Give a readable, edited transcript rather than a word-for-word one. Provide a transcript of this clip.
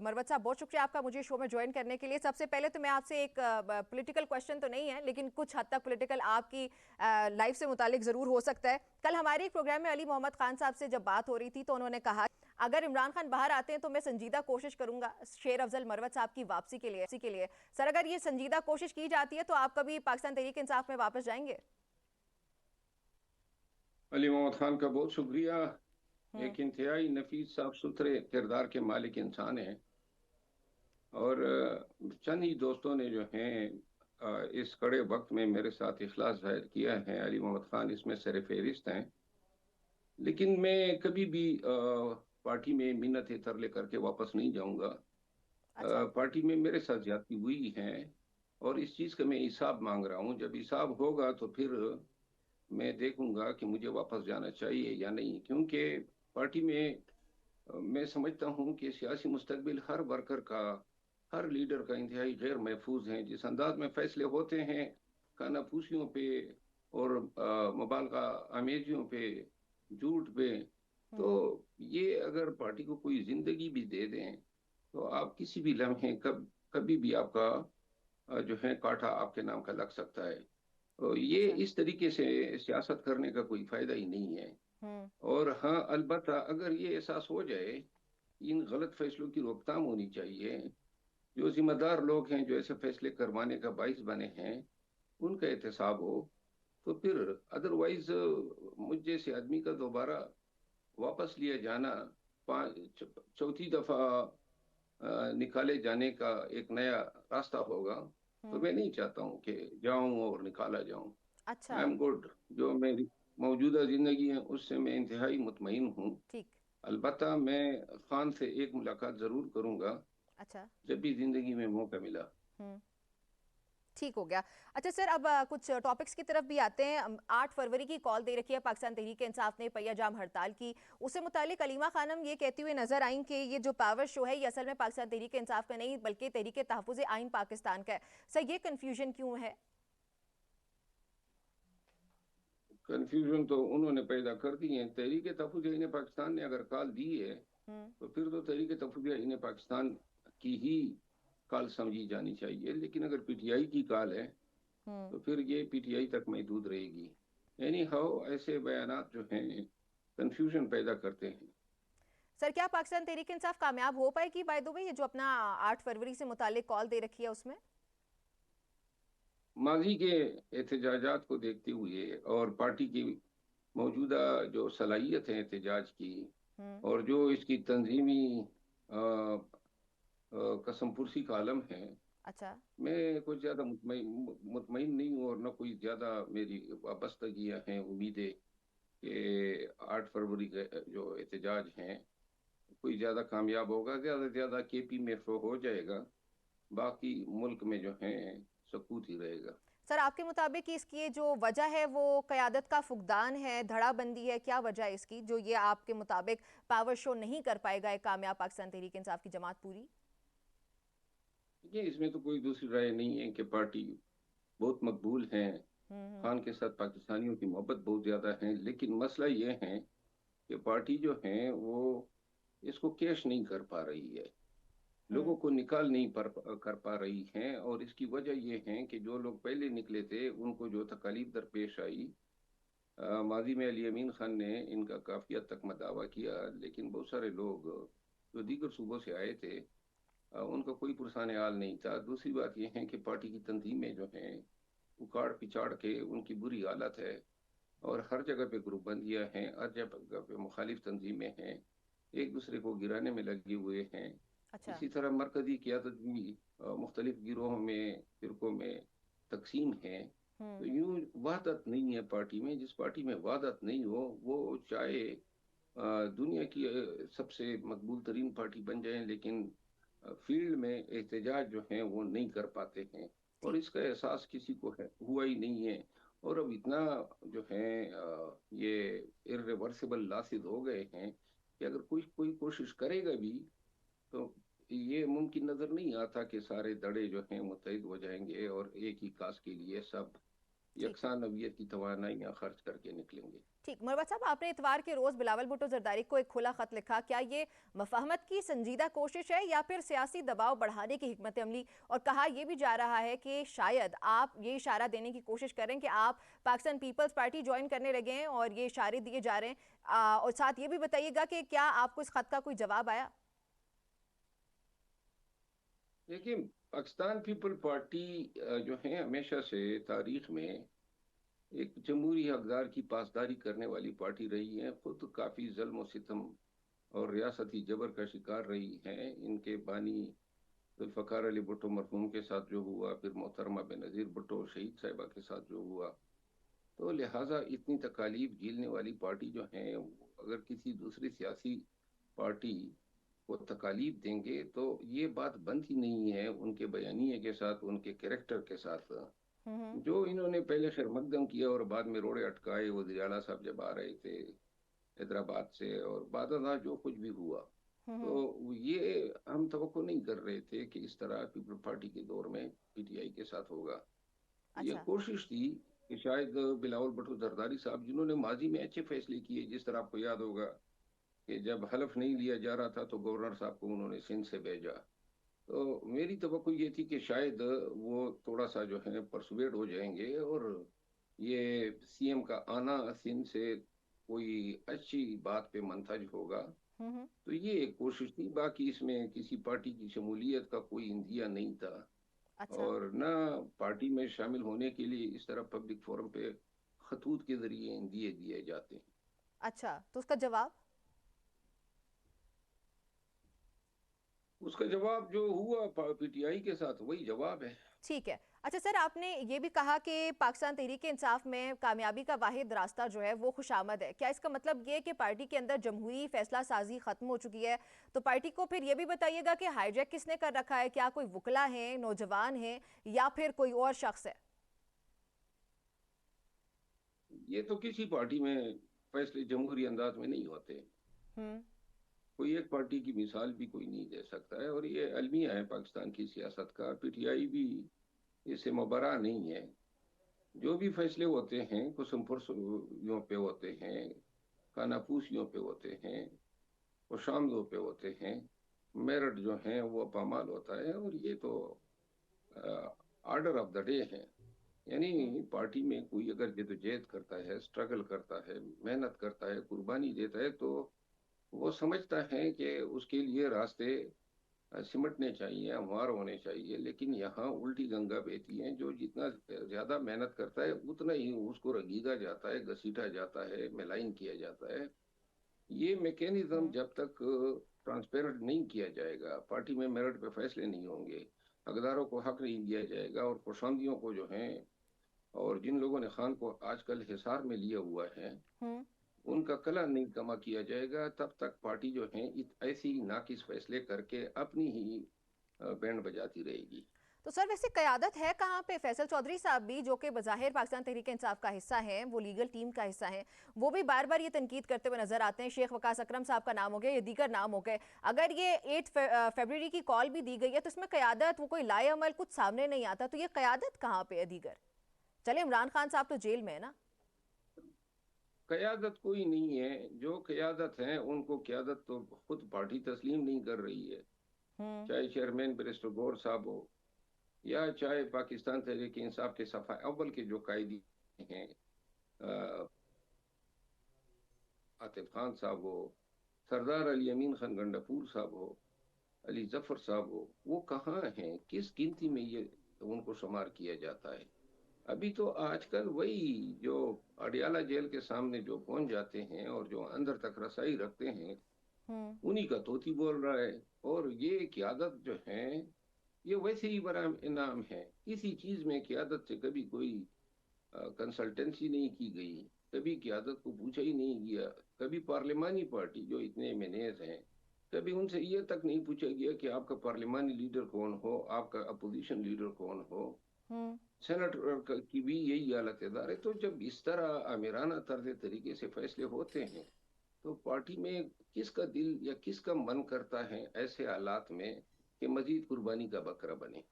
मरवत साहब, बहुत शुक्रिया आपका मुझे शो में ज्वाइन करने के लिए। सबसे पहले तो मैं आपसे एक पॉलिटिकल क्वेश्चन तो नहीं है, लेकिन कुछ हद तक पॉलिटिकल आपकी लाइफ से मुतालिक ज़रूर हो सकता है। कल हमारे एक प्रोग्राम में अली मोहम्मद खान साहब से जब बात हो रही थी तो उन्होंने कहा अगर इमरान खान बाहर आते हैं तो मैं संजीदा कोशिश करूंगा शेर अफजल मरवत साहब की वापसी के लिए। सर, अगर ये संजीदा कोशिश की जाती है तो आप कभी पाकिस्तान तहरीक इंसाफ में वापस जाएंगे? अली मोहम्मद खान का बहुत शुक्रिया। हम्म। एक इंतहाई नफीस साफ सुथरे किरदार के मालिक इंसान हैं। और चंद ही दोस्तों ने जो हैं इस कड़े वक्त में मेरे साथ इखलास जाहिर किया है। अली मोहम्मद खान इसमें सर फहरिस्त हैं। लेकिन मैं कभी भी पार्टी में मिन्नतें तरले करके वापस नहीं जाऊंगा। अच्छा। पार्टी में मेरे साथ ज्यादती हुई है और इस चीज का मैं हिसाब मांग रहा हूं। जब हिसाब होगा तो फिर मैं देखूंगा कि मुझे वापस जाना चाहिए या नहीं, क्योंकि पार्टी में मैं समझता हूं कि सियासी मुस्तकबिल हर वर्कर का, हर लीडर का इंतहाई गैर महफूज है। जिस अंदाज में फैसले होते हैं कानाफूसियों पे और मुबालगा आमेजियों पे, झूठ पे, तो हम्म। ये अगर पार्टी को कोई जिंदगी भी दे दें तो आप किसी भी लम्हे कभी भी आपका जो है कांटा आपके नाम का लग सकता है। तो ये अच्छा। इस तरीके से सियासत करने का कोई फायदा ही नहीं है। हम्म। और हाँ, अलबत्ता अगर ये एहसास हो जाए कि इन गलत फैसलों की रोकथाम होनी चाहिए, जो जिम्मेदार लोग हैं जो ऐसे फैसले करवाने का बाइस बने हैं उनका एहतसाब हो, तो फिर अदरवाइज मुझ जैसे आदमी का दोबारा वापस लिया जाना, चौथी दफा निकाले जाने का एक नया रास्ता होगा। तो हम्म। मैं नहीं चाहता हूँ कि जाऊं और निकाला जाऊं। अच्छा। आई एम गुड, जो मेरी मौजूदा जिंदगी है उससे मैं इंतहाई मुतमईन हूँ। ठीक। अलबत्ता मैं खान से एक मुलाकात जरूर करूंगा अच्छा। जब भी जिंदगी में मौका मिला। हम्म। ठीक हो गया। अच्छा सर, अब कुछ टॉपिक्स की तरफ भी आते हैं। 8 फरवरी की कॉल दे रखी है पाकिस्तान तहरीक इंसाफ ने पहिया जाम हड़ताल की। उससे मुतालिक अलीमा खानम ये कहती हुई नजर आई कि ये जो पावर शो है ये असल में पाकिस्तान तहरीक इंसाफ का नहीं बल्कि तहरीक तहफ़्फ़ुज़ आइन पाकिस्तान का है। सर, ये कन्फ्यूजन क्यों है? कंफ्यूजन तो उन्होंने पैदा कर दी है। तहरीक तहफ़्फ़ुज़ पाकिस्तान ने अगर कॉल दी है हम्म। तो फिर तो तहरीक तहफ़्फ़ुज़ पाकिस्तान की ही कॉल समझी जानी चाहिए। लेकिन अगर पीटीआई की कॉल है हम्म। तो फिर ये पीटीआई तक महदूद रहेगी। एनी हाउ, ऐसे बयानात जो हैं कंफ्यूजन पैदा करते हैं। सर, क्या पाकिस्तान तहरीक इंसाफ कामयाब हो पाएगी बाय द वे, ये जो अपना 8 फरवरी से मुतालिक कॉल दे रखी है उसमें? माजी के एहतजाजात को देखते हुए और पार्टी की मौजूदा जो सलाहियत है एहतजाज की, हम्म। और जो इसकी तंजीमी कसम पुरसी का आलम है, अच्छा। मैं कुछ ज्यादा मुतमईन नहीं हूँ। और न कोई ज्यादा मेरी वाबस्तगियां हैं, उम्मीदें कि 8 फरवरी के जो एहतजाज हैं कोई ज्यादा कामयाब होगा। ज्यादा से ज्यादा केपी में हो जाएगा, बाकी मुल्क में जो है सकूत ही रहेगा। सर, आपके मुताबिक इसकी ये जो वजह है वो क़यादत का फुकदान है, धड़ाबंदी है, क्या वजह है इसकी जो ये आपके मुताबिक पावर शो नहीं कर पाएगा एक कामयाब पाकिस्तान तहरीक इंसाफ की जमात पूरी? ये इसमें तो कोई दूसरी राय नहीं है कि पार्टी बहुत मकबूल है। हम्म। खान के साथ पाकिस्तानियों की मोहब्बत बहुत ज्यादा है। लेकिन मसला ये है कि पार्टी जो है वो इसको कैश नहीं कर पा रही है, लोगों हम्म। को निकाल नहीं कर पा रही है। और इसकी वजह ये है कि जो लोग पहले निकले थे उनको जो तकलीफ दरपेश आई, माजी में अली अमीन खान ने इनका काफी हद तक मदावा किया, लेकिन बहुत सारे लोग जो दीगर सूबों से आए थे उनका कोई पुरसान हाल नहीं था। दूसरी बात यह है कि पार्टी की तंजीमें जो हैं उखाड़ पिछाड़ के उनकी बुरी हालत है। और हर जगह पे ग्रुप बंदियां हैं, हर जगह पे मुखालिफ तंजीमें हैं, एक दूसरे को गिराने में लगे हुए हैं। अच्छा। इसी तरह मरकजी क़यादत भी मुख्तलिफ गिरोहों में, फिरकों में तकसीम है। तो हम्म। यूं वहदत नहीं है पार्टी में। जिस पार्टी में वहदत नहीं हो वो चाहे दुनिया की सबसे मकबूल तरीन पार्टी बन जाए, लेकिन फील्ड में एहतजाज जो है वो नहीं कर पाते हैं। और ठीक। इसका एहसास किसी को है हुआ ही नहीं है। और अब इतना जो है ये इर्रिवर्सिबल लॉसेस हो गए हैं कि अगर कोई कोई कोशिश करेगा भी तो ये मुमकिन नजर नहीं आता कि सारे दड़े जो हैं मुतहिद हो जाएंगे और एक ही काज के लिए सब ठीक है। यकसा नौयत की तवानाइयाँ खर्च करके निकलेंगे। ठीक, मुरवत साहब, आपने इतवार के रोज बिलावल भुट्टो जरदारी को एक खुला खत लिखा, क्या ये मफाहमत की संजीदा कोशिश है या फिर सियासी दबाव बढ़ाने की हिकमत अमली? और कहा यह भी जा रहा है कि शायद आप ये इशारा देने की कोशिश करें कि आप पाकिस्तान पीपल्स पार्टी ज्वाइन करने लगे हैं, और ये इशारे दिए जा रहे हैं। और साथ ये भी बताइएगा कि क्या आपको इस खत का कोई जवाब आया? देखिए, पाकिस्तान पीपल पार्टी जो है हमेशा से तारीख में एक जमहूरी हकदार की पासदारी करने वाली पार्टी रही है। खुद काफ़ी जुल्म और सितम और रियासती जबर का शिकार रही हैं। इनके बानी जुल्फ़कार अली भुट्टो मरहूम के साथ जो हुआ, फिर मोहतरमा बेनज़ीर भुट्टो शहीद साहिबा के साथ जो हुआ, तो लिहाजा इतनी तकालीफ झेलने वाली पार्टी जो है, अगर किसी दूसरी सियासी पार्टी को तकालीफ देंगे तो ये बात बनती नहीं है उनके बयानिए के साथ, उनके कैरेक्टर के साथ। हम्म। जो इन्होंने पहले खैर मकदम किया और बाद में रोड़े अटकाए, वज़ीर आला साहब जब आ रहे थे हैदराबाद से, और बाद जो कुछ भी हुआ, हम्म। तो ये हम तवक्को नहीं कर रहे थे कि इस तरह पीपल पार्टी के दौर में पीटीआई के साथ होगा। ये अच्छा। कोशिश थी कि शायद बिलावल भुट्टो जरदारी साहब, जिन्होंने माजी में अच्छे फैसले किए, जिस तरह आपको याद होगा कि जब हलफ नहीं लिया जा रहा था तो गवर्नर साहब को उन्होंने सिंध से भेजा, तो मेरी तवक्को ये थी कि शायद वो थोड़ा सा जो है परसुएड हो जाएंगे और ये सीएम का आना सिंध से कोई अच्छी बात पे मंथज होगा। हम्म। तो ये एक कोशिश थी, बाकी इसमें किसी पार्टी की शमूलियत का कोई इंदिया नहीं था, अच्छा। और ना पार्टी में शामिल होने के लिए इस तरह पब्लिक फोरम पे खतूत के जरिए इंदिए दिए जाते हैं। अच्छा, तो उसका जवाब? उसका जवाब जो हुआ पीटीआई के साथ वही जवाब है। ठीक है। अच्छा सर, आपने ये भी कहा कि पाकिस्तान तहरीक इंसाफ में कामयाबी का वाहिद रास्ता जो है वो खुशामद है। क्या इसका मतलब ये है कि पार्टी के अंदर जमहूरी फैसला साजी खत्म हो चुकी है? तो पार्टी को फिर ये भी बताइएगा कि हाईजैक किसने कर रखा है? क्या कोई वकला हैं, नौजवान हैं, या फिर कोई और शख्स है? ये तो किसी पार्टी में फैसले जमहूरी अंदाज में नहीं होते। हम्म। कोई एक पार्टी की मिसाल भी कोई नहीं दे सकता है, और ये अलमिया है पाकिस्तान की सियासत का। पीटीआई भी इससे मुबरा नहीं है। जो भी फैसले होते हैं कुसुमपुरसियों पे होते हैं, कानाफूसियों पे होते हैं, खुशामदों पे होते हैं, मेरठ जो है वो पामाल होता है, और ये तो ऑर्डर ऑफ द डे है। यानी हम्म। पार्टी में कोई अगर जद्दोजहद करता है, स्ट्रगल करता है, मेहनत करता है, कुर्बानी देता है, तो वो समझता है कि उसके लिए रास्ते सिमटने चाहिए, हमवार होने चाहिए। लेकिन यहाँ उल्टी गंगा बहती है। जो जितना ज्यादा मेहनत करता है उतना ही उसको रगीदा जाता है, घसीटा जाता है, मेलाइन किया जाता है। ये मैकेनिज्म हम्म। जब तक ट्रांसपेरेंट नहीं किया जाएगा, पार्टी में मेरिट पे फैसले नहीं होंगे, हकदारों को हक नहीं दिया जाएगा, और खुशामदियों को जो है, और जिन लोगों ने खान को आजकल हिसार में लिया हुआ है, हम्म। उनका कला नहीं कमा किया जाएगा, तब तक पार्टी जो है ऐसी ही नाकिस फैसले करके अपनी ही बैंड बजाती रहेगी। तो सर वैसे क़यादत है कहाँ पे? फैसल चौधरी साहब भी, जो कि बज़ाहिर पाकिस्तान तहरीक इंसाफ का हिस्सा हैं, वो लीगल टीम का हिस्सा हैं, वो भी बार बार ये तनकीद करते हुए नजर आते हैं। शेख वकास अकरम साहब का नाम हो गया, ये दीगर नाम हो गए। अगर ये 8 फरवरी की कॉल भी दी गई है तो इसमें क़यादत, वो कोई लाए अमल कुछ सामने नहीं आता, तो ये क़यादत कहाँ पे है दीगर? चले, इमरान खान साहब तो जेल में है ना। कयादत कोई नहीं है। जो कयादत है उनको कयादत तो खुद पार्टी तस्लीम नहीं कर रही है। हम्म। चाहे चेयरमैन बैरिस्टर गौर साहब हो, या चाहे पाकिस्तान तहरीक इंसाफ के सफा अव्वल के जो कायदी हैं, अ, आतिफ खान साहब हो, सरदार अली अमीन खान गंडापुर साहब हो, अली जफर साहब हो, वो कहाँ हैं? किस गिनती में ये उनको शुमार किया जाता है? अभी तो आजकल वही जो अडियाला जेल के सामने जो पहुंच जाते हैं और जो अंदर तक रसाई रखते हैं, हम्म। उन्हीं का तोती बोल रहा है। और ये क्यादत जो है, ये वैसे ही बड़ा इनाम है। किसी चीज में क्यादत से कभी कोई कंसल्टेंसी नहीं की गई, कभी क्यादत को पूछा ही नहीं गया। कभी पार्लिमानी पार्टी जो इतने मेनेज हैं, कभी उनसे ये तक नहीं पूछा गया कि आपका पार्लिमानी लीडर कौन हो, आपका अपोजिशन लीडर कौन हो। हम्म। सेनेटर की भी यही हालत है। तो जब इस तरह आमिराना तर्ज तरीके से फैसले होते हैं, तो पार्टी में किसका दिल या किसका मन करता है ऐसे हालात में कि मजीद कुर्बानी का बकरा बने।